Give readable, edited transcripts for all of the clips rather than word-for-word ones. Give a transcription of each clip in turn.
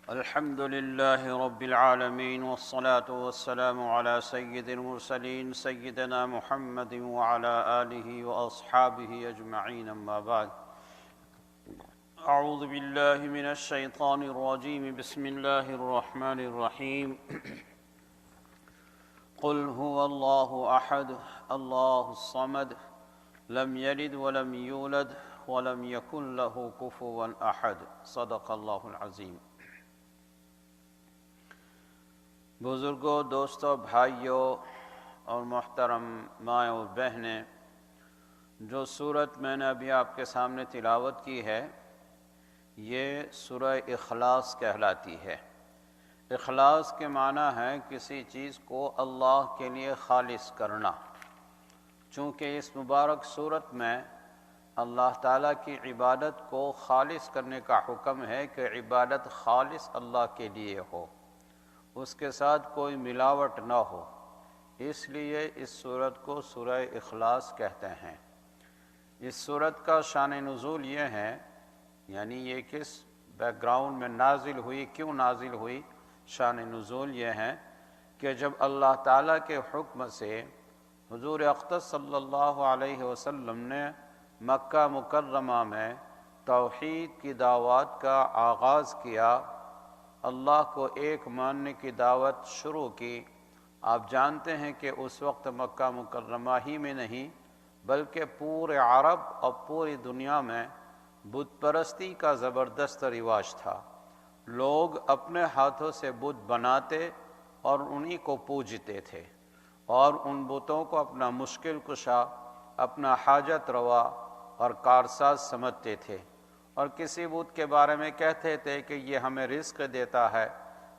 الحمد لله رب العالمين والصلاة والسلام على سيد المرسلين سيدنا محمد وعلى آله وأصحابه أجمعين أما بعد أعوذ بالله من الشيطان الرجيم بسم الله الرحمن الرحيم قل هو الله أحد الله الصمد لم يلد ولم يولد ولم يكن له كفوا أحد صدق الله العظيم۔ بزرگوں، دوستوں، بھائیوں اور محترم مائیں اور بہنیں، جو سورت میں نے ابھی آپ کے سامنے تلاوت کی ہے یہ سورہ اخلاص کہلاتی ہے۔ اخلاص کے معنی ہے کسی چیز کو اللہ کے لیے خالص کرنا۔ چونکہ اس مبارک سورت میں اللہ تعالیٰ کی عبادت کو خالص کرنے کا حکم ہے کہ عبادت خالص اللہ کے لیے ہو، اس کے ساتھ کوئی ملاوٹ نہ ہو، اس لیے اس سورت کو سورہ اخلاص کہتے ہیں۔ اس سورت کا شان نزول یہ ہے، یعنی یہ کس بیک گراؤنڈ میں نازل ہوئی، کیوں نازل ہوئی، شان نزول یہ ہے کہ جب اللہ تعالیٰ کے حکم سے حضور اقدس صلی اللہ علیہ وسلم نے مکہ مکرمہ میں توحید کی دعوت کا آغاز کیا، اللہ کو ایک ماننے کی دعوت شروع کی۔ آپ جانتے ہیں کہ اس وقت مکہ مکرمہ ہی میں نہیں بلکہ پورے عرب اور پوری دنیا میں بت پرستی کا زبردست رواج تھا۔ لوگ اپنے ہاتھوں سے بت بناتے اور انہی کو پوجتے تھے، اور ان بتوں کو اپنا مشکل کشا، اپنا حاجت روا اور کارساز سمجھتے تھے، اور کسی بت کے بارے میں کہتے تھے کہ یہ ہمیں رزق دیتا ہے،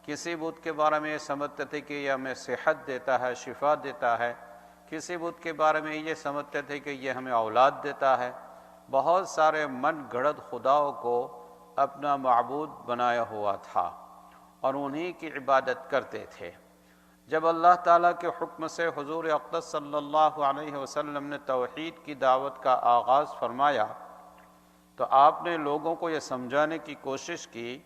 کسی بت کے بارے میں یہ سمجھتے تھے کہ یہ ہمیں صحت دیتا ہے، شفا دیتا ہے، کسی بت کے بارے میں یہ سمجھتے تھے کہ یہ ہمیں اولاد دیتا ہے۔ بہت سارے من گھڑت خداؤں کو اپنا معبود بنایا ہوا تھا اور انہی کی عبادت کرتے تھے۔ جب اللہ تعالیٰ کے حکم سے حضور اقدس صلی اللہ علیہ وسلم نے توحید کی دعوت کا آغاز فرمایا تو آپ نے لوگوں کو یہ سمجھانے کی کوشش کی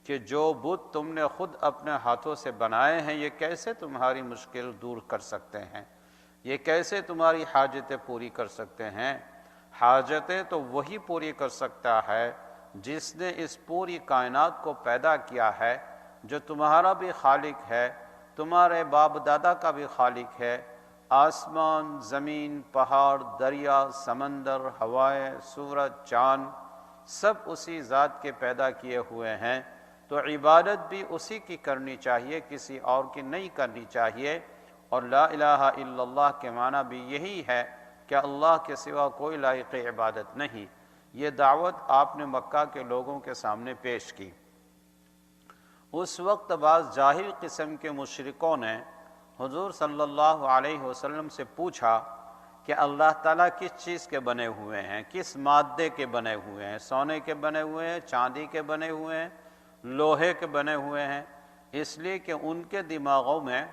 کہ جو بت تم نے خود اپنے ہاتھوں سے بنائے ہیں یہ کیسے تمہاری مشکل دور کر سکتے ہیں، یہ کیسے تمہاری حاجتیں پوری کر سکتے ہیں۔ حاجتیں تو وہی پوری کر سکتا ہے جس نے اس پوری کائنات کو پیدا کیا ہے، جو تمہارا بھی خالق ہے، تمہارے باپ دادا کا بھی خالق ہے۔ آسمان، زمین، پہاڑ، دریا، سمندر، ہوائیں، سورج، چاند سب اسی ذات کے پیدا کیے ہوئے ہیں، تو عبادت بھی اسی کی کرنی چاہیے، کسی اور کی نہیں کرنی چاہیے۔ اور لا الہ الا اللہ کے معنی بھی یہی ہے کہ اللہ کے سوا کوئی لائق عبادت نہیں۔ یہ دعوت آپ نے مکہ کے لوگوں کے سامنے پیش کی۔ اس وقت بعض جاہل قسم کے مشرکوں نے حضور صلی اللہ علیہ وسلم سے پوچھا کہ اللہ تعالیٰ کس چیز کے بنے ہوئے ہیں، کس مادے کے بنے ہوئے ہیں، سونے کے بنے ہوئے ہیں، چاندی کے بنے ہوئے ہیں، لوہے کے بنے ہوئے ہیں؟ اس لیے کہ ان کے دماغوں میں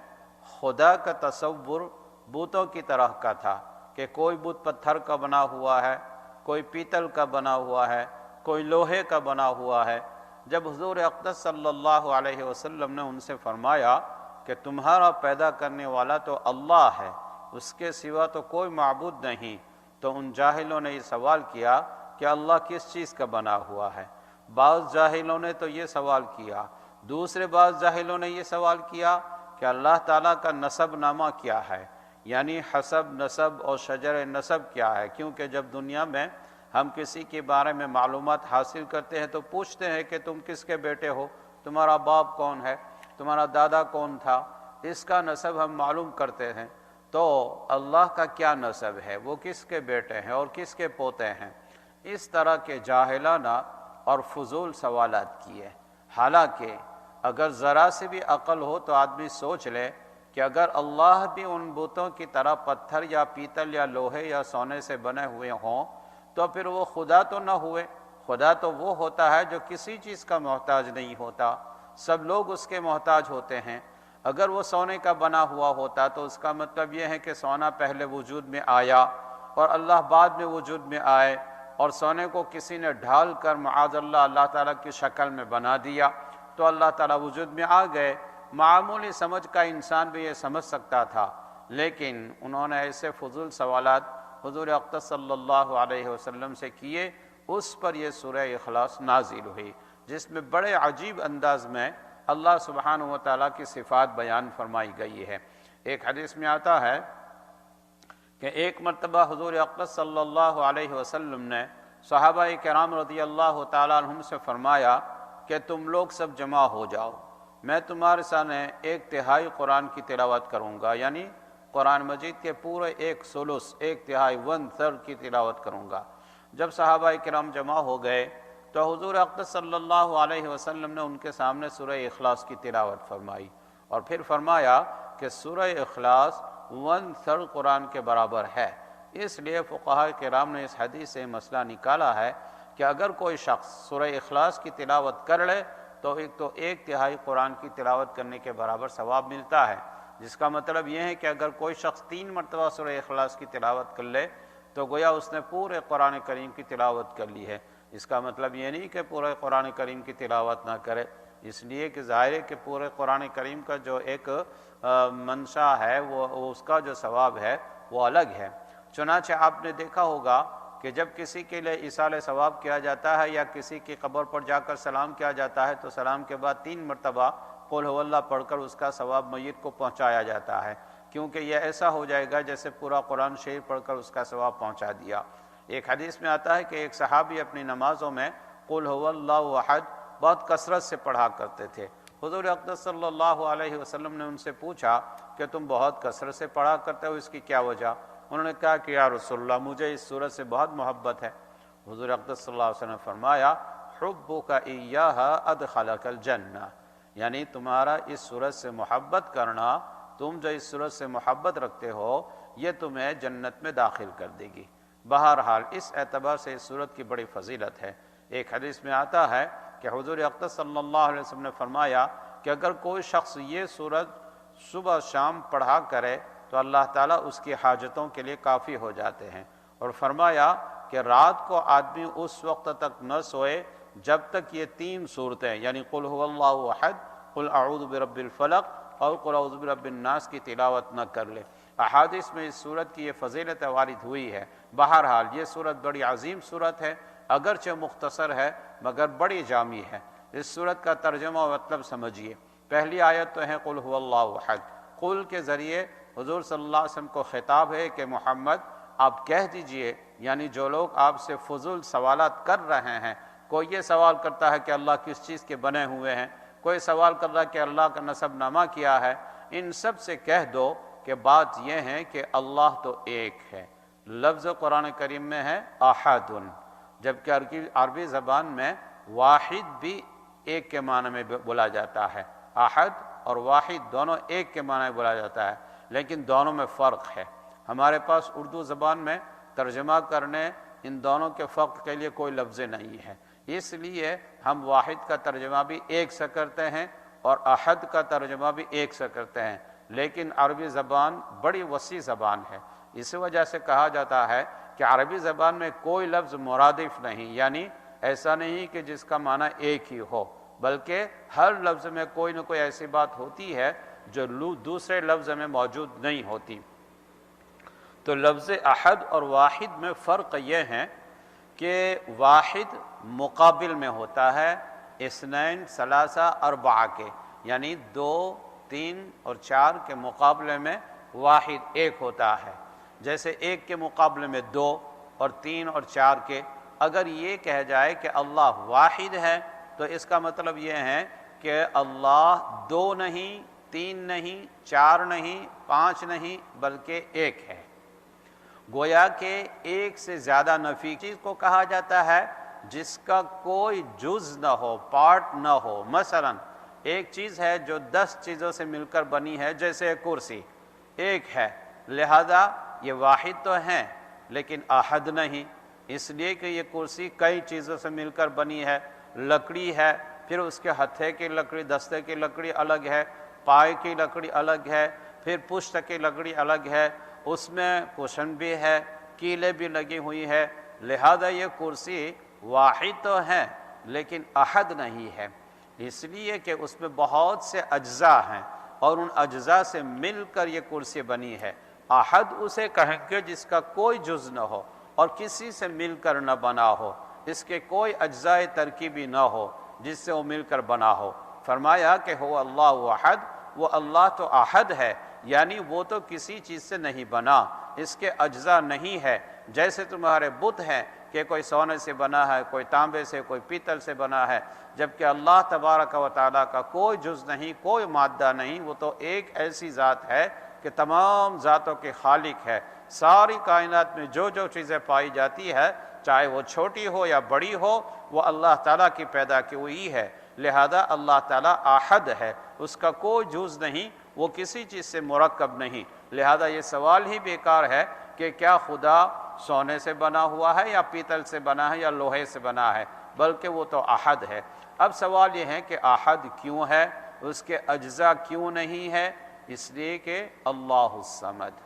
خدا کا تصور بتوں کی طرح کا تھا کہ کوئی بت پتھر کا بنا ہوا ہے، کوئی پیتل کا بنا ہوا ہے، کوئی لوہے کا بنا ہوا ہے۔ جب حضور اقدس صلی اللہ علیہ وسلم نے ان سے فرمایا کہ تمہارا پیدا کرنے والا تو اللہ ہے، اس کے سوا تو کوئی معبود نہیں، تو ان جاہلوں نے یہ سوال کیا کہ اللہ کس چیز کا بنا ہوا ہے؟ بعض جاہلوں نے تو یہ سوال کیا، دوسرے بعض جاہلوں نے یہ سوال کیا کہ اللہ تعالیٰ کا نسب نامہ کیا ہے، یعنی حسب، نسب اور شجر نسب کیا ہے؟ کیونکہ جب دنیا میں ہم کسی کے بارے میں معلومات حاصل کرتے ہیں تو پوچھتے ہیں کہ تم کس کے بیٹے ہو، تمہارا باپ کون ہے، تمہارا دادا کون تھا، اس کا نسب ہم معلوم کرتے ہیں۔ تو اللہ کا کیا نسب ہے، وہ کس کے بیٹے ہیں اور کس کے پوتے ہیں؟ اس طرح کے جاہلانہ اور فضول سوالات کیے۔ حالانکہ اگر ذرا سے بھی عقل ہو تو آدمی سوچ لے کہ اگر اللہ بھی ان بتوں کی طرح پتھر یا پیتل یا لوہے یا سونے سے بنے ہوئے ہوں تو پھر وہ خدا تو نہ ہوئے۔ خدا تو وہ ہوتا ہے جو کسی چیز کا محتاج نہیں ہوتا، سب لوگ اس کے محتاج ہوتے ہیں۔ اگر وہ سونے کا بنا ہوا ہوتا تو اس کا مطلب یہ ہے کہ سونا پہلے وجود میں آیا اور اللہ بعد میں وجود میں آئے، اور سونے کو کسی نے ڈھال کر معاذ اللہ اللہ تعالیٰ کی شکل میں بنا دیا، تو اللہ تعالیٰ وجود میں آ گئے۔ معمولی سمجھ کا انسان بھی یہ سمجھ سکتا تھا، لیکن انہوں نے ایسے فضول سوالات حضور اقدس صلی اللہ علیہ وسلم سے کیے، اس پر یہ سورہ اخلاص نازل ہوئی، جس میں بڑے عجیب انداز میں اللہ سبحانہ و تعالیٰ کی صفات بیان فرمائی گئی ہے۔ ایک حدیث میں آتا ہے کہ ایک مرتبہ حضور اقدس صلی اللہ علیہ وسلم نے صحابہ کرام رضی اللہ تعالیٰ عنہم سے فرمایا کہ تم لوگ سب جمع ہو جاؤ، میں تمہارے سامنے 1/3 قرآن کی تلاوت کروں گا، یعنی قرآن مجید کے پورے 1/3 1/3 کی تلاوت کروں گا۔ جب صحابہ کرام جمع ہو گئے تو حضور اقدس صلی اللہ علیہ وسلم نے ان کے سامنے سورہ اخلاص کی تلاوت فرمائی، اور پھر فرمایا کہ سورہ اخلاص 1/3 قرآن کے برابر ہے۔ اس لیے فقہاء کرام نے اس حدیث سے مسئلہ نکالا ہے کہ اگر کوئی شخص سورہ اخلاص کی تلاوت کر لے تو 1/3 قرآن کی تلاوت کرنے کے برابر ثواب ملتا ہے، جس کا مطلب یہ ہے کہ اگر کوئی شخص 3 مرتبہ سورہ اخلاص کی تلاوت کر لے تو گویا اس نے پورے قرآن کریم کی تلاوت کر لی ہے۔ اس کا مطلب یہ نہیں کہ پورے قرآن کریم کی تلاوت نہ کرے، اس لیے کہ ظاہر ہے کہ پورے قرآن کریم کا جو ایک منشا ہے وہ اس کا جو ثواب ہے وہ الگ ہے۔ چنانچہ آپ نے دیکھا ہوگا کہ جب کسی کے لیے ایصال ثواب کیا جاتا ہے یا کسی کی قبر پر جا کر سلام کیا جاتا ہے تو سلام کے بعد 3 مرتبہ قل هو اللہ پڑھ کر اس کا ثواب میت کو پہنچایا جاتا ہے، کیونکہ یہ ایسا ہو جائے گا جیسے پورا قرآن شریف پڑھ کر اس کا ثواب پہنچا دیا۔ ایک حدیث میں آتا ہے کہ ایک صحابی اپنی نمازوں میں قل هو اللہ احد بہت کثرت سے پڑھا کرتے تھے۔ حضور اقدس صلی اللہ علیہ وسلم نے ان سے پوچھا کہ تم بہت کثرت سے پڑھا کرتے ہو، اس کی کیا وجہ؟ انہوں نے کہا کہ یا رسول اللہ مجھے اس سورت سے بہت محبت ہے۔ حضور اقدس صلی اللہ علیہ وسلم نے فرمایا حبک ایہا ادخلک الجنہ، یعنی تمہارا اس سورت سے محبت کرنا، تم جو اس سورت سے محبت رکھتے ہو یہ تمہیں جنت میں داخل کر دے گی۔ بہرحال اس اعتبار سے اس سورت کی بڑی فضیلت ہے۔ ایک حدیث میں آتا ہے کہ حضور اقدس صلی اللہ علیہ وسلم نے فرمایا کہ اگر کوئی شخص یہ سورت صبح شام پڑھا کرے تو اللہ تعالیٰ اس کی حاجتوں کے لیے کافی ہو جاتے ہیں، اور فرمایا کہ رات کو آدمی اس وقت تک نہ سوئے جب تک یہ 3 صورتیں یعنی قل هو اللہ احد، قل اعوذ برب الفلق اور قل اعوذ برب الناس کی تلاوت نہ کر لے۔ احادیث میں اس سورت کی یہ فضیلت وارد ہوئی ہے۔ بہرحال یہ سورت بڑی عظیم سورت ہے، اگرچہ مختصر ہے مگر بڑی جامع ہے۔ اس سورت کا ترجمہ و مطلب سمجھیے۔ پہلی آیت تو ہے قل هو اللہ احد، قل کے ذریعے حضور صلی اللہ علیہ وسلم کو خطاب ہے کہ محمد آپ کہہ دیجئے، یعنی جو لوگ آپ سے فضول سوالات کر رہے ہیں، کوئی یہ سوال کرتا ہے کہ اللہ کس چیز کے بنے ہوئے ہیں، کوئی سوال کر رہا ہے کہ اللہ کا نسب نامہ کیا ہے، ان سب سے کہہ دو کہ بات یہ ہے کہ اللہ تو ایک ہے۔ لفظ قرآن کریم میں ہے احد، جبکہ عربی زبان میں واحد بھی ایک کے معنی میں بولا جاتا ہے۔ احد اور واحد دونوں ایک کے معنی میں بولا جاتا ہے، لیکن دونوں میں فرق ہے۔ ہمارے پاس اردو زبان میں ترجمہ کرنے ان دونوں کے فرق کے لیے کوئی لفظ نہیں ہے، اس لیے ہم واحد کا ترجمہ بھی ایک سے کرتے ہیں اور احد کا ترجمہ بھی ایک سے کرتے ہیں، لیکن عربی زبان بڑی وسیع زبان ہے۔ اس وجہ سے کہا جاتا ہے کہ عربی زبان میں کوئی لفظ مرادف نہیں، یعنی ایسا نہیں کہ جس کا معنی ایک ہی ہو، بلکہ ہر لفظ میں کوئی نہ کوئی ایسی بات ہوتی ہے جو دوسرے لفظ میں موجود نہیں ہوتی۔ تو لفظ احد اور واحد میں فرق یہ ہے کہ واحد مقابل میں ہوتا ہے اثنین ثلاثہ اربعہ کے، یعنی 2 3 اور 4 کے مقابلے میں واحد ایک ہوتا ہے، جیسے 1 کے مقابلے میں 2 اور 3 اور 4 کے۔ اگر یہ کہہ جائے کہ اللہ واحد ہے تو اس کا مطلب یہ ہے کہ اللہ 2 نہیں، 3 نہیں، 4 نہیں، 5 نہیں، بلکہ ایک ہے۔ گویا کہ ایک سے زیادہ نفی چیز کو کہا جاتا ہے جس کا کوئی جز نہ ہو، پارٹ نہ ہو۔ مثلا ایک چیز ہے جو 10 چیزوں سے مل کر بنی ہے، جیسے کرسی ایک ہے، لہذا یہ واحد تو ہے لیکن احد نہیں، اس لیے کہ یہ کرسی کئی چیزوں سے مل کر بنی ہے۔ لکڑی ہے، پھر اس کے ہتھے کی لکڑی، دستے کی لکڑی الگ ہے، پائے کی لکڑی الگ ہے، پھر پشت کی لکڑی الگ ہے، اس میں کشن بھی ہے، کیلیں بھی لگی ہوئی ہے، لہذا یہ کرسی واحد تو ہے لیکن احد نہیں ہے۔ اس لیے کہ اس میں بہت سے اجزاء ہیں اور ان اجزاء سے مل کر یہ کرسی بنی ہے۔ احد اسے کہیں گے جس کا کوئی جز نہ ہو اور کسی سے مل کر نہ بنا ہو، اس کے کوئی اجزاء ترکیبی نہ ہو جس سے وہ مل کر بنا ہو۔ فرمایا کہ ہو اللہ احد، وہ اللہ تو احد ہے، یعنی وہ تو کسی چیز سے نہیں بنا، اس کے اجزاء نہیں ہے۔ جیسے تمہارے بت ہیں کہ کوئی سونے سے بنا ہے، کوئی تانبے سے، کوئی پیتل سے بنا ہے، جبکہ اللہ تبارک و تعالیٰ کا کوئی جز نہیں، کوئی مادہ نہیں، وہ تو ایک ایسی ذات ہے کہ تمام ذاتوں کے خالق ہے۔ ساری کائنات میں جو جو چیزیں پائی جاتی ہے، چاہے وہ چھوٹی ہو یا بڑی ہو، وہ اللہ تعالیٰ کی پیدا کی ہوئی ہے۔ لہذا اللہ تعالیٰ احد ہے، اس کا کوئی جز نہیں، وہ کسی چیز سے مرکب نہیں۔ لہذا یہ سوال ہی بیکار ہے کہ کیا خدا سونے سے بنا ہوا ہے یا پیتل سے بنا ہے یا لوہے سے بنا ہے، بلکہ وہ تو احد ہے۔ اب سوال یہ ہے کہ احد کیوں ہے، اس کے اجزاء کیوں نہیں ہے؟ اس لیے کہ اللہ الصمد،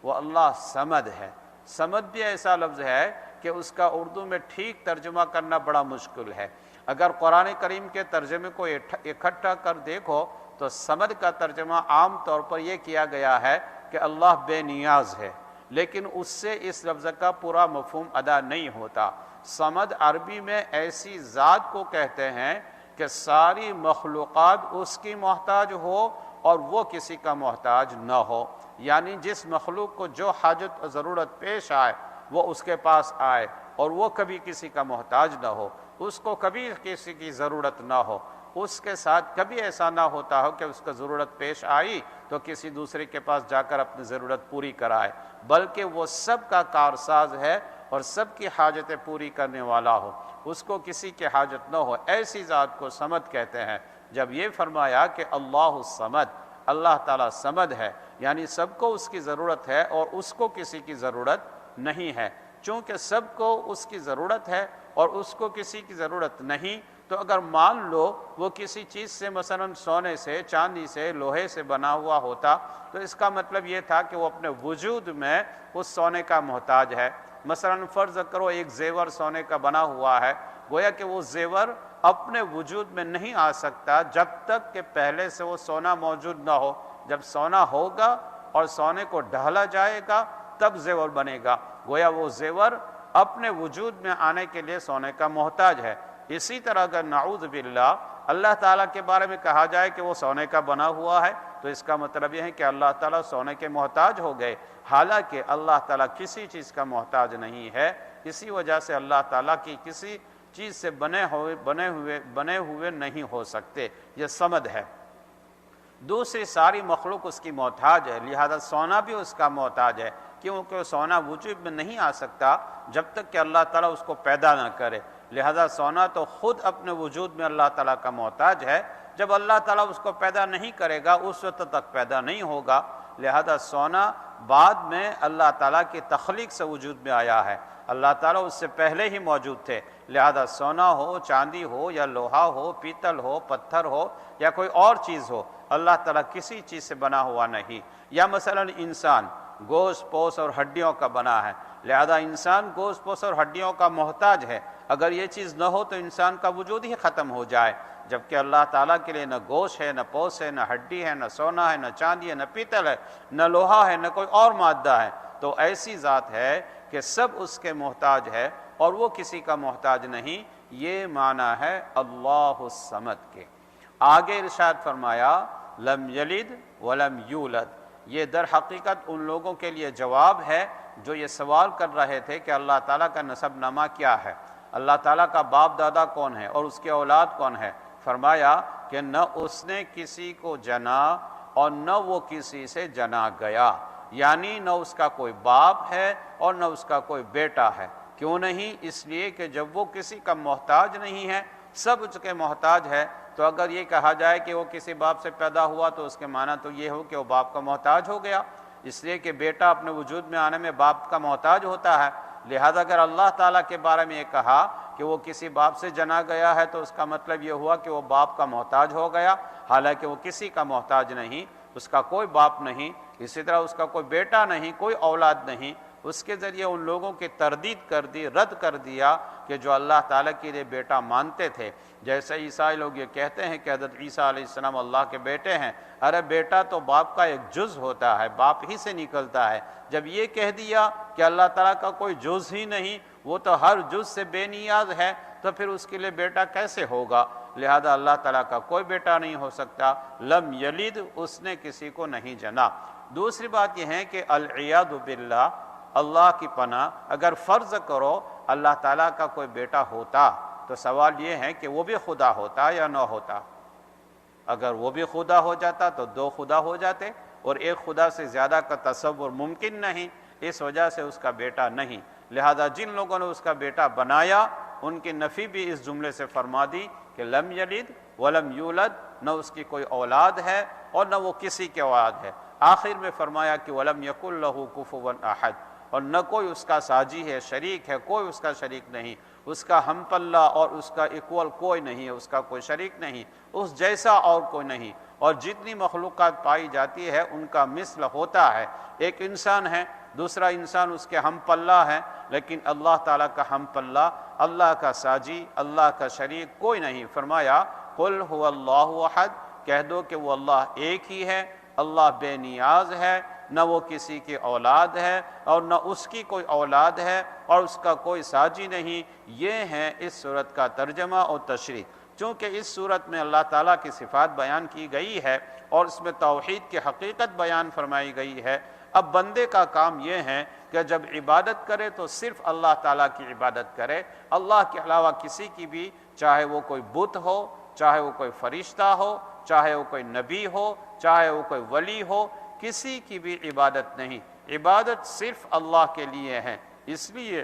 وہ اللہ صمد ہے۔ صمد بھی ایسا لفظ ہے کہ اس کا اردو میں ٹھیک ترجمہ کرنا بڑا مشکل ہے۔ اگر قرآن کریم کے ترجمے کو اکٹھا کر دیکھو تو صمد کا ترجمہ عام طور پر یہ کیا گیا ہے کہ اللہ بے نیاز ہے، لیکن اس سے اس لفظ کا پورا مفہوم ادا نہیں ہوتا۔ صمد عربی میں ایسی ذات کو کہتے ہیں کہ ساری مخلوقات اس کی محتاج ہو اور وہ کسی کا محتاج نہ ہو، یعنی جس مخلوق کو جو حاجت و ضرورت پیش آئے وہ اس کے پاس آئے اور وہ کبھی کسی کا محتاج نہ ہو، اس کو کبھی کسی کی ضرورت نہ ہو، اس کے ساتھ کبھی ایسا نہ ہوتا ہو کہ اس کا ضرورت پیش آئی تو کسی دوسرے کے پاس جا کر اپنی ضرورت پوری کرائے، بلکہ وہ سب کا کارساز ہے اور سب کی حاجتیں پوری کرنے والا ہو، اس کو کسی کی حاجت نہ ہو، ایسی ذات کو صمد کہتے ہیں۔ جب یہ فرمایا کہ اللہ الصمد، اللہ تعالیٰ صمد ہے، یعنی سب کو اس کی ضرورت ہے اور اس کو کسی کی ضرورت نہیں ہے۔ چونکہ سب کو اس کی ضرورت ہے اور اس کو کسی کی ضرورت نہیں، تو اگر مان لو وہ کسی چیز سے مثلا سونے سے، چاندی سے، لوہے سے بنا ہوا ہوتا تو اس کا مطلب یہ تھا کہ وہ اپنے وجود میں اس سونے کا محتاج ہے۔ مثلا فرض کرو ایک زیور سونے کا بنا ہوا ہے، گویا کہ وہ زیور اپنے وجود میں نہیں آ سکتا جب تک کہ پہلے سے وہ سونا موجود نہ ہو۔ جب سونا ہوگا اور سونے کو ڈھالا جائے گا تب زیور بنے گا، گویا وہ زیور اپنے وجود میں آنے کے لیے سونے کا محتاج ہے۔ اسی طرح اگر نعوذ باللہ اللہ تعالیٰ کے بارے میں کہا جائے کہ وہ سونے کا بنا ہوا ہے تو اس کا مطلب یہ ہے کہ اللہ تعالیٰ سونے کے محتاج ہو گئے، حالانکہ اللہ تعالیٰ کسی چیز کا محتاج نہیں ہے۔ اسی وجہ سے اللہ تعالیٰ کی کسی چیز سے بنے ہوئے نہیں ہو سکتے، یہ صمد ہے۔ دوسری ساری مخلوق اس کی محتاج ہے، لہذا سونا بھی اس کا محتاج ہے، کیونکہ سونا وجود میں نہیں آ سکتا جب تک کہ اللہ تعالیٰ اس کو پیدا نہ کرے۔ لہذا سونا تو خود اپنے وجود میں اللہ تعالیٰ کا محتاج ہے، جب اللہ تعالیٰ اس کو پیدا نہیں کرے گا اس وقت تک پیدا نہیں ہوگا۔ لہذا سونا بعد میں اللہ تعالیٰ کی تخلیق سے وجود میں آیا ہے، اللہ تعالیٰ اس سے پہلے ہی موجود تھے۔ لہذا سونا ہو، چاندی ہو یا لوہا ہو، پیتل ہو، پتھر ہو یا کوئی اور چیز ہو، اللہ تعالیٰ کسی چیز سے بنا ہوا نہیں۔ یا مثلا انسان گوشت پوست اور ہڈیوں کا بنا ہے، لہذا انسان گوشت پوست اور ہڈیوں کا محتاج ہے، اگر یہ چیز نہ ہو تو انسان کا وجود ہی ختم ہو جائے، جبکہ اللہ تعالیٰ کے لیے نہ گوشت ہے، نہ پوست ہے، نہ ہڈی ہے، نہ سونا ہے، نہ چاندی ہے، نہ پیتل ہے، نہ لوہا ہے، نہ کوئی اور مادہ ہے، تو ایسی ذات ہے کہ سب اس کے محتاج ہے اور وہ کسی کا محتاج نہیں۔ یہ معنی ہے اللہ الصمد کے۔ آگے ارشاد فرمایا لم یلد ولم یولد، یہ در حقیقت ان لوگوں کے لیے جواب ہے جو یہ سوال کر رہے تھے کہ اللہ تعالیٰ کا نسب نامہ کیا ہے، اللہ تعالیٰ کا باپ دادا کون ہے اور اس کے اولاد کون ہے۔ فرمایا کہ نہ اس نے کسی کو جنا اور نہ وہ کسی سے جنا گیا، یعنی نہ اس کا کوئی باپ ہے اور نہ اس کا کوئی بیٹا ہے۔ کیوں نہیں؟ اس لیے کہ جب وہ کسی کا محتاج نہیں ہے، سب اس کے محتاج ہے، تو اگر یہ کہا جائے کہ وہ کسی باپ سے پیدا ہوا تو اس کے معنی تو یہ ہو کہ وہ باپ کا محتاج ہو گیا، اس لیے کہ بیٹا اپنے وجود میں آنے میں باپ کا محتاج ہوتا ہے۔ لہذا اگر اللہ تعالیٰ کے بارے میں یہ کہا کہ وہ کسی باپ سے جنا گیا ہے تو اس کا مطلب یہ ہوا کہ وہ باپ کا محتاج ہو گیا، حالانکہ وہ کسی کا محتاج نہیں، اس کا کوئی باپ نہیں، اسی طرح اس کا کوئی بیٹا نہیں، کوئی اولاد نہیں، اس کے ذریعے ان لوگوں کی تردید کر دی، رد کر دیا کہ جو اللہ تعالیٰ کے لیے بیٹا مانتے تھے۔ جیسے عیسائی لوگ یہ کہتے ہیں کہ حضرت عیسیٰ علیہ السلام اللہ کے بیٹے ہیں، ارے بیٹا تو باپ کا ایک جز ہوتا ہے، باپ ہی سے نکلتا ہے۔ جب یہ کہہ دیا کہ اللہ تعالیٰ کا کوئی جز ہی نہیں، وہ تو ہر جز سے بے نیاز ہے، تو پھر اس کے لیے بیٹا کیسے ہوگا؟ لہذا اللہ تعالیٰ کا کوئی بیٹا نہیں ہو سکتا۔ لم یلد، اس نے کسی کو نہیں جنا۔ دوسری بات یہ ہے کہ العیاذ باللہ، اللہ کی پناہ، اگر فرض کرو اللہ تعالیٰ کا کوئی بیٹا ہوتا تو سوال یہ ہے کہ وہ بھی خدا ہوتا یا نہ ہوتا۔ اگر وہ بھی خدا ہو جاتا تو دو خدا ہو جاتے، اور ایک خدا سے زیادہ کا تصور ممکن نہیں، اس وجہ سے اس کا بیٹا نہیں۔ لہذا جن لوگوں نے اس کا بیٹا بنایا ان کی نفی بھی اس جملے سے فرما دی کہ لم یلد ولم یولد، نہ اس کی کوئی اولاد ہے اور نہ وہ کسی کی اولاد ہے۔ آخر میں فرمایا کہ ولم یکن لہ کفوا احد، اور نہ کوئی اس کا ساجی ہے، شریک ہے، کوئی اس کا شریک نہیں، اس کا ہم پلہ اور اس کا ایکول کوئی نہیں ہے، اس کا کوئی شریک نہیں، اس جیسا اور کوئی نہیں۔ اور جتنی مخلوقات پائی جاتی ہے ان کا مثل ہوتا ہے۔ ایک انسان ہے، دوسرا انسان اس کے ہم پلہ ہے، لیکن اللہ تعالیٰ کا ہم پلہ، اللہ کا ساجی، اللہ کا شریک کوئی نہیں۔ فرمایا قل هو اللہ احد، کہہ دو کہ وہ اللہ ایک ہی ہے، اللہ بے نیاز ہے، نہ وہ کسی کی اولاد ہے اور نہ اس کی کوئی اولاد ہے اور اس کا کوئی ساجی نہیں۔ یہ ہے اس صورت کا ترجمہ اور تشریح۔ چونکہ اس صورت میں اللہ تعالیٰ کی صفات بیان کی گئی ہے اور اس میں توحید کی حقیقت بیان فرمائی گئی ہے، اب بندے کا کام یہ ہے کہ جب عبادت کرے تو صرف اللہ تعالیٰ کی عبادت کرے، اللہ کے علاوہ کسی کی بھی، چاہے وہ کوئی بت ہو، چاہے وہ کوئی فرشتہ ہو، چاہے وہ کوئی نبی ہو، چاہے وہ کوئی ولی ہو، کسی کی بھی عبادت نہیں۔ عبادت صرف اللہ کے لیے ہے۔ اس لیے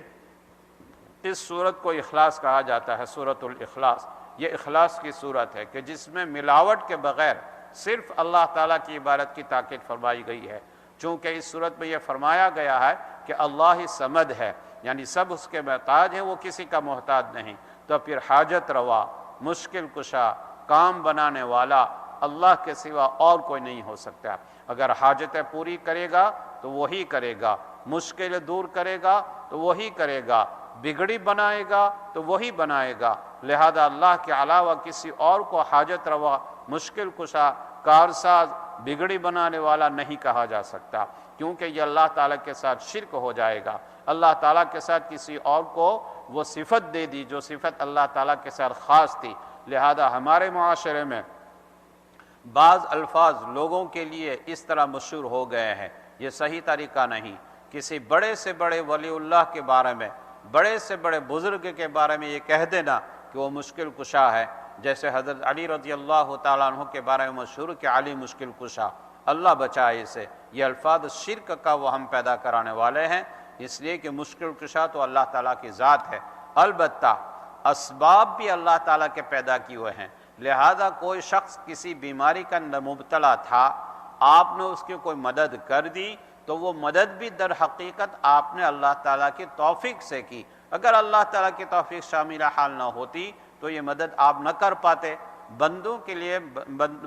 اس صورت کو اخلاص کہا جاتا ہے، سورۃ الاخلاص۔ یہ اخلاص کی صورت ہے کہ جس میں ملاوٹ کے بغیر صرف اللہ تعالیٰ کی عبادت کی تاکید فرمائی گئی ہے۔ چونکہ اس صورت میں یہ فرمایا گیا ہے کہ اللہ ہی صمد ہے، یعنی سب اس کے محتاج ہیں، وہ کسی کا محتاج نہیں، تو پھر حاجت روا، مشکل کشا، کام بنانے والا اللہ کے سوا اور کوئی نہیں ہو سکتا۔ اگر حاجتیں پوری کرے گا تو وہی کرے گا، مشکل دور کرے گا تو وہی کرے گا، بگڑی بنائے گا تو وہی بنائے گا۔ لہذا اللہ کے علاوہ کسی اور کو حاجت روا، مشکل کشا، کارساز، بگڑی بنانے والا نہیں کہا جا سکتا، کیونکہ یہ اللہ تعالیٰ کے ساتھ شرک ہو جائے گا۔ اللہ تعالیٰ کے ساتھ کسی اور کو وہ صفت دے دی جو صفت اللہ تعالیٰ کے ساتھ خاص تھی۔ لہذا ہمارے معاشرے میں بعض الفاظ لوگوں کے لیے اس طرح مشہور ہو گئے ہیں، یہ صحیح طریقہ نہیں۔ کسی بڑے سے بڑے ولی اللہ کے بارے میں، بڑے سے بڑے بزرگ کے بارے میں یہ کہہ دینا کہ وہ مشکل کشا ہے، جیسے حضرت علی رضی اللہ تعالیٰ عنہ کے بارے میں مشہور کہ علی مشکل کشا، اللہ بچائے اسے۔ یہ الفاظ شرک کا وہ ہم پیدا کرانے والے ہیں، اس لیے کہ مشکل کشا تو اللہ تعالیٰ کی ذات ہے۔ البتہ اسباب بھی اللہ تعالیٰ کے پیدا کیے ہوئے ہیں، لہذا کوئی شخص کسی بیماری کا مبتلا تھا، آپ نے اس کی کوئی مدد کر دی تو وہ مدد بھی در حقیقت آپ نے اللہ تعالیٰ کی توفیق سے کی۔ اگر اللہ تعالیٰ کی توفیق شامل حال نہ ہوتی تو یہ مدد آپ نہ کر پاتے۔ بندوں کے لیے،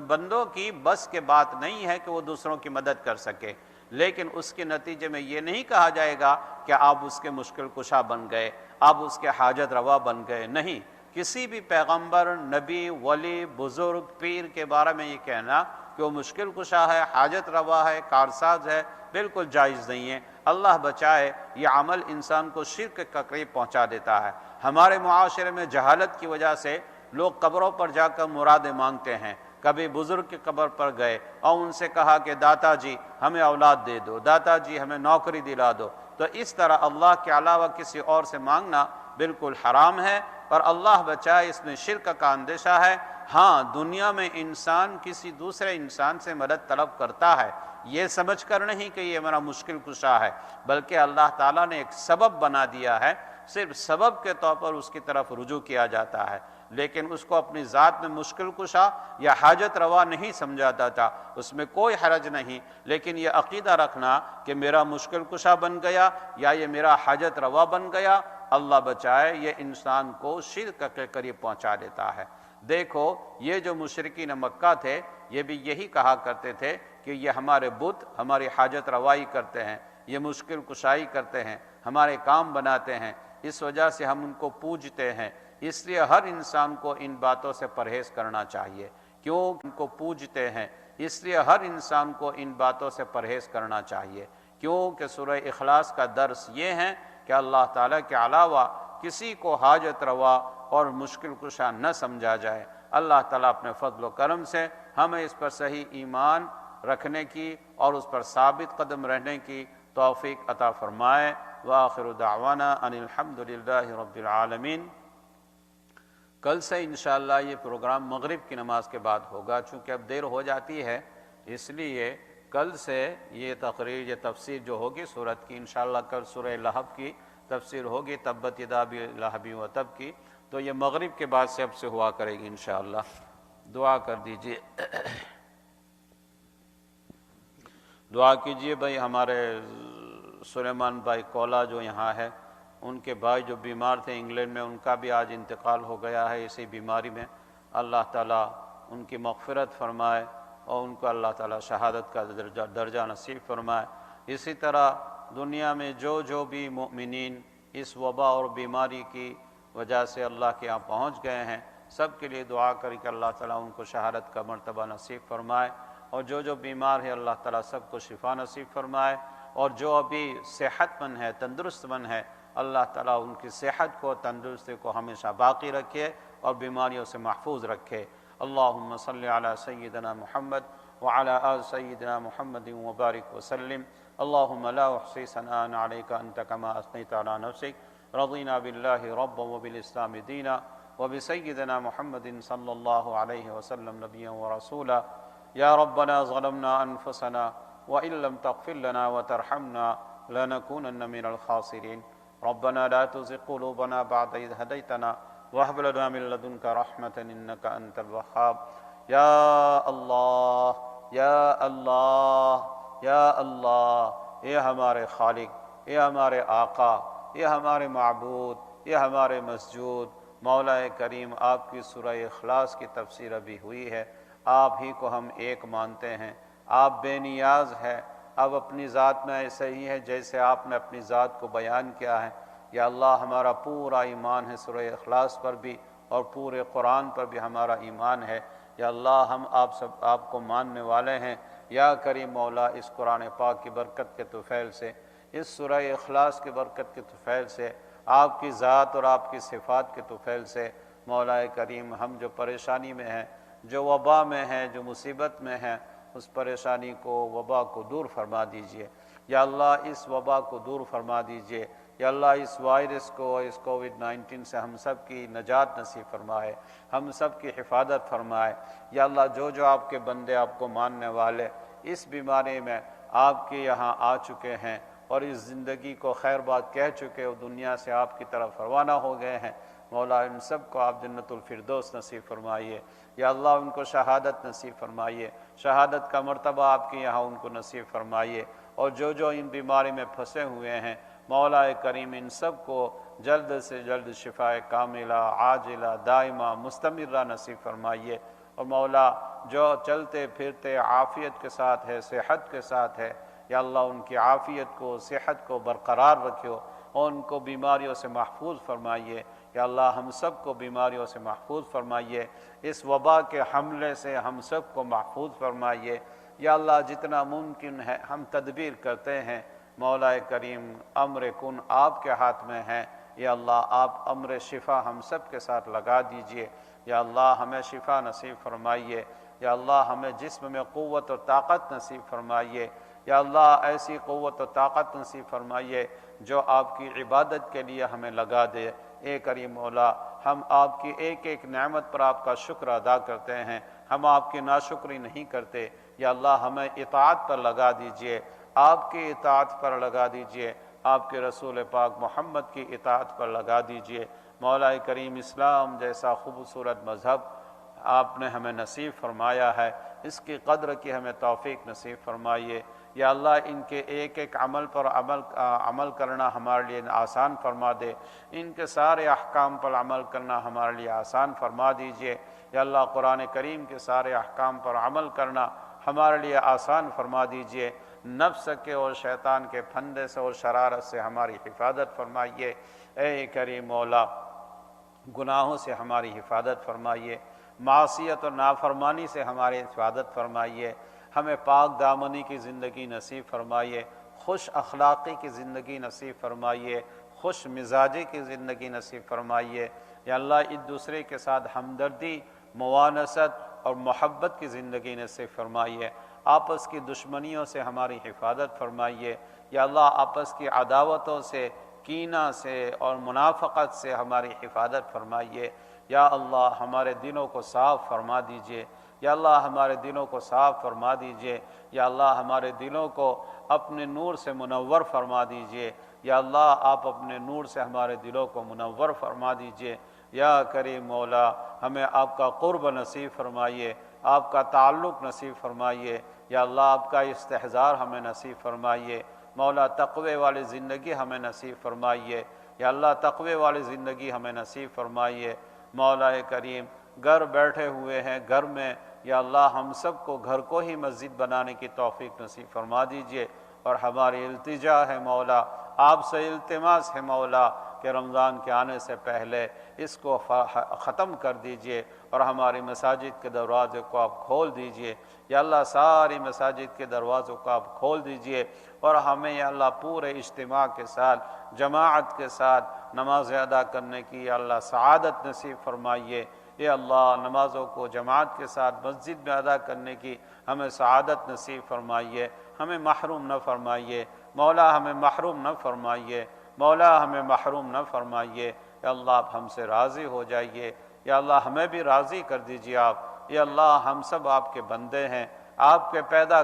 بندوں کی بس کے بات نہیں ہے کہ وہ دوسروں کی مدد کر سکے، لیکن اس کے نتیجے میں یہ نہیں کہا جائے گا کہ آپ اس کے مشکل کشا بن گئے، آپ اس کے حاجت روا بن گئے، نہیں۔ کسی بھی پیغمبر، نبی، ولی، بزرگ، پیر کے بارے میں یہ کہنا کہ وہ مشکل کشا ہے، حاجت روا ہے، کارساز ہے، بالکل جائز نہیں ہے۔ اللہ بچائے، یہ عمل انسان کو شرک کے قریب پہنچا دیتا ہے۔ ہمارے معاشرے میں جہالت کی وجہ سے لوگ قبروں پر جا کر مرادیں مانگتے ہیں۔ کبھی بزرگ کی قبر پر گئے اور ان سے کہا کہ داتا جی ہمیں اولاد دے دو، داتا جی ہمیں نوکری دلا دو، تو اس طرح اللہ کے علاوہ کسی اور سے مانگنا بالکل حرام ہے، اور اللہ بچائے اس میں شرک کا اندیشہ ہے۔ ہاں، دنیا میں انسان کسی دوسرے انسان سے مدد طلب کرتا ہے، یہ سمجھ کر نہیں کہ یہ میرا مشکل کشا ہے، بلکہ اللہ تعالیٰ نے ایک سبب بنا دیا ہے، صرف سبب کے طور پر اس کی طرف رجوع کیا جاتا ہے، لیکن اس کو اپنی ذات میں مشکل کشا یا حاجت روا نہیں سمجھا جاتا، اس میں کوئی حرج نہیں۔ لیکن یہ عقیدہ رکھنا کہ میرا مشکل کشا بن گیا یا یہ میرا حاجت روا بن گیا، اللہ بچائے، یہ انسان کو شرک کے قریب پہنچا دیتا ہے۔ دیکھو یہ جو مشرکین مکہ تھے یہ بھی یہی کہا کرتے تھے کہ یہ ہمارے بت ہماری حاجت روائی کرتے ہیں، یہ مشکل کشائی کرتے ہیں، ہمارے کام بناتے ہیں، اس وجہ سے ہم ان کو پوجتے ہیں۔ اس لیے ہر انسان کو ان باتوں سے پرہیز کرنا چاہیے، کیوں ان کو پوجتے ہیں، اس لیے ہر انسان کو ان باتوں سے پرہیز کرنا چاہیے، کیونکہ سورہ اخلاص کا درس یہ ہے کہ اللہ تعالیٰ کے علاوہ کسی کو حاجت روا اور مشکل کشا نہ سمجھا جائے۔ اللہ تعالیٰ اپنے فضل و کرم سے ہمیں اس پر صحیح ایمان رکھنے کی اور اس پر ثابت قدم رہنے کی توفیق عطا فرمائے۔ وآخر دعوانا ان الحمد للہ رب العالمین۔ کل سے انشاءاللہ یہ پروگرام مغرب کی نماز کے بعد ہوگا، چونکہ اب دیر ہو جاتی ہے، اس لیے کل سے یہ تقریر یہ تفسیر جو ہوگی سورت کی، انشاءاللہ کل سورہ لہب کی تفسیر ہوگی، تبت یدا لہب و تب کی، تو یہ مغرب کے بعد سے اب سے ہوا کرے گی انشاءاللہ۔ دعا کر دیجئے، دعا کیجئے بھائی ہمارے سلیمان بھائی کولا جو یہاں ہے، ان کے بھائی جو بیمار تھے انگلینڈ میں، ان کا بھی آج انتقال ہو گیا ہے اسی بیماری میں۔ اللہ تعالیٰ ان کی مغفرت فرمائے اور ان کو اللہ تعالیٰ شہادت کا درجہ نصیب فرمائے۔ اسی طرح دنیا میں جو بھی مؤمنین اس وبا اور بیماری کی وجہ سے اللہ کے یہاں پہنچ گئے ہیں، سب کے لیے دعا کری کہ اللہ تعالیٰ ان کو شہادت کا مرتبہ نصیب فرمائے، اور جو بیمار ہے اللہ تعالیٰ سب کو شفا نصیب فرمائے، اور جو ابھی صحت مند ہے تندرست مند ہے اللہ تعالیٰ ان کی صحت کو تندرستی کو ہمیشہ باقی رکھے اور بیماریوں سے محفوظ رکھے۔ اللہم صلی علی سیدنا محمد وعلی آل سیدنا محمد وبارک وسلم۔ اللہم لا احصی ثناء علیک انت کما اثنیت علی نفسک، رضینا باللہ ربا وبالاسلام دینا وبسیدنا محمد صلی اللہ علیہ وسلم نبیا ورسولا۔ یا ربنا ظلمنا انفسنا وإن لم تغفر لنا وترحمنا لنكونن من الخاسرين۔ ربنا لا تزغ قلوبنا بعد إذ هديتنا وهب لنا من لدنك رحمة إنك أنت الوهاب۔ یا اللہ یا اللہ یا اللہ، اے ہمارے خالق، اے ہمارے آقا، اے ہمارے معبود، اے ہمارے مسجود، مولا کریم آپ کی سورہ اخلاص کی تفسیر ابھی ہوئی ہے، آپ ہی کو ہم ایک مانتے ہیں، آپ بے نیاز ہیں، اب اپنی ذات میں ایسے ہی ہے جیسے آپ نے اپنی ذات کو بیان کیا ہے۔ یا اللہ ہمارا پورا ایمان ہے سورہ اخلاص پر بھی اور پورے قرآن پر بھی ہمارا ایمان ہے۔ یا اللہ ہم آپ کو ماننے والے ہیں۔ یا کریم مولا اس قرآن پاک کی برکت کے طفیل سے، اس سورہ اخلاص کی برکت کے طفیل سے، آپ کی ذات اور آپ کی صفات کے طفیل سے، مولا کریم ہم جو پریشانی میں ہیں، جو وبا میں ہیں، جو مصیبت میں ہیں، اس پریشانی کو وبا کو دور فرما دیجئے۔ یا اللہ اس وبا کو دور فرما دیجئے۔ یا اللہ اس وائرس کو، اس کووڈ-19 سے ہم سب کی نجات نصیب فرمائے، ہم سب کی حفاظت فرمائے۔ یا اللہ جو آپ کے بندے آپ کو ماننے والے اس بیماری میں آپ کے یہاں آ چکے ہیں اور اس زندگی کو خیر بات کہہ چکے اور دنیا سے آپ کی طرف روانہ ہو گئے ہیں، مولا ان سب کو آپ جنت الفردوس نصیب فرمائیے۔ یا اللہ ان کو شہادت نصیب فرمائیے، شہادت کا مرتبہ آپ کے یہاں ان کو نصیب فرمائیے، اور جو ان بیماری میں پھنسے ہوئے ہیں مولا کریم ان سب کو جلد سے جلد شفاء کاملہ عاجلہ دائمہ مستمرہ نصیب فرمائیے، اور مولا جو چلتے پھرتے عافیت کے ساتھ ہے، صحت کے ساتھ ہے، یا اللہ ان کی عافیت کو صحت کو برقرار رکھو اور ان کو بیماریوں سے محفوظ فرمائیے۔ یا اللہ ہم سب کو بیماریوں سے محفوظ فرمائیے، اس وبا کے حملے سے ہم سب کو محفوظ فرمائیے۔ یا اللہ جتنا ممکن ہے ہم تدبیر کرتے ہیں، مولا کریم امر کن آپ کے ہاتھ میں ہے۔ یا اللہ آپ امر شفا ہم سب کے ساتھ لگا دیجئے۔ یا اللہ ہمیں شفا نصیب فرمائیے۔ یا اللہ ہمیں جسم میں قوت و طاقت نصیب فرمائیے۔ یا اللہ ایسی قوت و طاقت نصیب فرمائیے جو آپ کی عبادت کے لیے ہمیں لگا دے۔ اے کریم مولا ہم آپ کی ایک ایک نعمت پر آپ کا شکر ادا کرتے ہیں، ہم آپ کی ناشکری نہیں کرتے۔ یا اللہ ہمیں اطاعت پر لگا دیجئے، آپ کی اطاعت پر لگا دیجئے، آپ کے رسول پاک محمد کی اطاعت پر لگا دیجئے۔ مولا کریم اسلام جیسا خوبصورت مذہب آپ نے ہمیں نصیب فرمایا ہے، اس کی قدر کی ہمیں توفیق نصیب فرمائیے۔ یا اللہ ان کے ایک ایک عمل پر عمل کرنا ہمارے لیے آسان فرما دے، ان کے سارے احکام پر عمل کرنا ہمارے لیے آسان فرما دیجئے۔ یا اللہ قرآن کریم کے سارے احکام پر عمل کرنا ہمارے لیے آسان فرما دیجئے۔ نفس کے اور شیطان کے پھندے سے اور شرارت سے ہماری حفاظت فرمائیے۔ اے کریم مولا، گناہوں سے ہماری حفاظت فرمائیے، معصیت اور نافرمانی سے ہماری حفاظت فرمائیے، ہمیں پاک دامنی کی زندگی نصیب فرمائیے، خوش اخلاقی کی زندگی نصیب فرمائیے، خوش مزاجی کی زندگی نصیب فرمائیے۔ یا اللہ ایک دوسرے کے ساتھ ہمدردی، موانست اور محبت کی زندگی نصیب فرمائیے، آپس کی دشمنیوں سے ہماری حفاظت فرمائیے۔ یا اللہ آپس کی عداوتوں سے، کینہ سے اور منافقت سے ہماری حفاظت فرمائیے۔ یا اللہ ہمارے دلوں کو صاف فرما دیجئے، یا اللہ ہمارے دلوں کو صاف فرما دیجئے، یا اللہ ہمارے دلوں کو اپنے نور سے منور فرما دیجئے۔ یا اللہ آپ اپنے نور سے ہمارے دلوں کو منور فرما دیجئے۔ یا کریم مولا، ہمیں آپ کا قرب نصیب فرمائیے، آپ کا تعلق نصیب فرمائیے۔ یا اللہ آپ کا استحضار ہمیں نصیب فرمائیے۔ مولا تقوی والی زندگی ہمیں نصیب فرمائیے۔ یا اللہ تقوی والی زندگی ہمیں نصیب فرمائیے۔ مولا کریم، گھر بیٹھے ہوئے ہیں گھر میں، یا اللہ ہم سب کو گھر کو ہی مسجد بنانے کی توفیق نصیب فرما دیجئے۔ اور ہماری التجا ہے مولا، آپ سے التماس ہے مولا کہ رمضان کے آنے سے پہلے اس کو ختم کر دیجئے اور ہماری مساجد کے دروازے کو آپ کھول دیجئے۔ یا اللہ ساری مساجد کے دروازوں کو آپ کھول دیجئے اور ہمیں یا اللہ پورے اجتماع کے ساتھ، جماعت کے ساتھ نماز ادا کرنے کی یا اللہ سعادت نصیب فرمائیے۔ یا اللہ نمازوں کو جماعت کے ساتھ مسجد میں ادا کرنے کی ہمیں سعادت نصیب فرمائیے، ہمیں محروم نہ فرمائیے مولا، ہمیں محروم نہ فرمائیے مولا، ہمیں محروم نہ فرمائیے۔ یا اللہ آپ ہم سے راضی ہو جائیے، یا اللہ ہمیں بھی راضی کر دیجیے آپ۔ یا اللہ ہم سب آپ کے بندے ہیں، آپ کے پیدا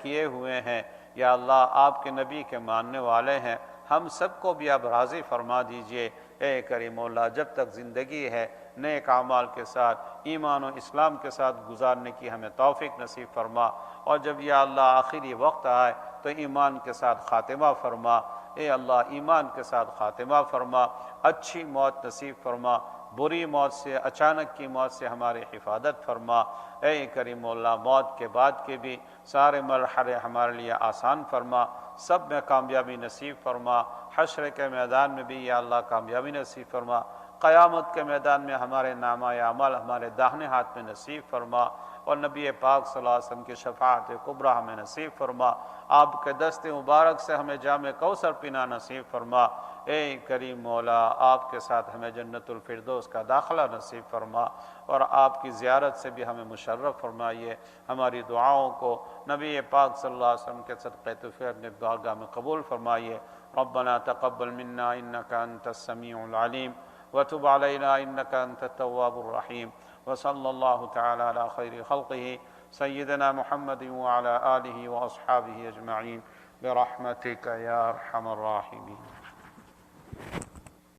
کیے ہوئے ہیں، یا اللہ آپ کے نبی کے ماننے والے ہیں، ہم سب کو بھی آپ راضی فرما دیجئے۔ اے کریم اللہ، جب تک زندگی ہے نیک اعمال کے ساتھ، ایمان و اسلام کے ساتھ گزارنے کی ہمیں توفیق نصیب فرما، اور جب یا اللہ آخری وقت آئے تو ایمان کے ساتھ خاتمہ فرما۔ اے اللہ ایمان کے ساتھ خاتمہ فرما، اچھی موت نصیب فرما، بری موت سے، اچانک کی موت سے ہماری حفاظت فرما۔ اے کریم اللہ، موت کے بعد کے بھی سارے مرحلے ہمارے لیے آسان فرما، سب میں کامیابی نصیب فرما، حشر کے میدان میں بھی یا اللہ کامیابی نصیب فرما، قیامت کے میدان میں ہمارے نامہ اعمال ہمارے داہنے ہاتھ میں نصیب فرما، اور نبی پاک صلی اللہ علیہ وسلم کی شفاعت کبریٰ ہمیں نصیب فرما، آپ کے دست مبارک سے ہمیں جام کوثر پینا نصیب فرما۔ اے کریم مولا، آپ کے ساتھ ہمیں جنت الفردوس کا داخلہ نصیب فرما، اور آپ کی زیارت سے بھی ہمیں مشرف فرمائیے۔ ہماری دعاؤں کو نبی پاک صلی اللہ علیہ وسلم کے صدقے طیب اپنے بارگاہ میں قبول فرمائیے۔ ربنا تقبل منا انك انت السميع العليم وتب علينا انك انت التواب الرحيم، وصلى الله تعالى على خير خلقه سيدنا محمد وعلى آله وأصحابه أجمعين برحمتك يا أرحم الراحمين۔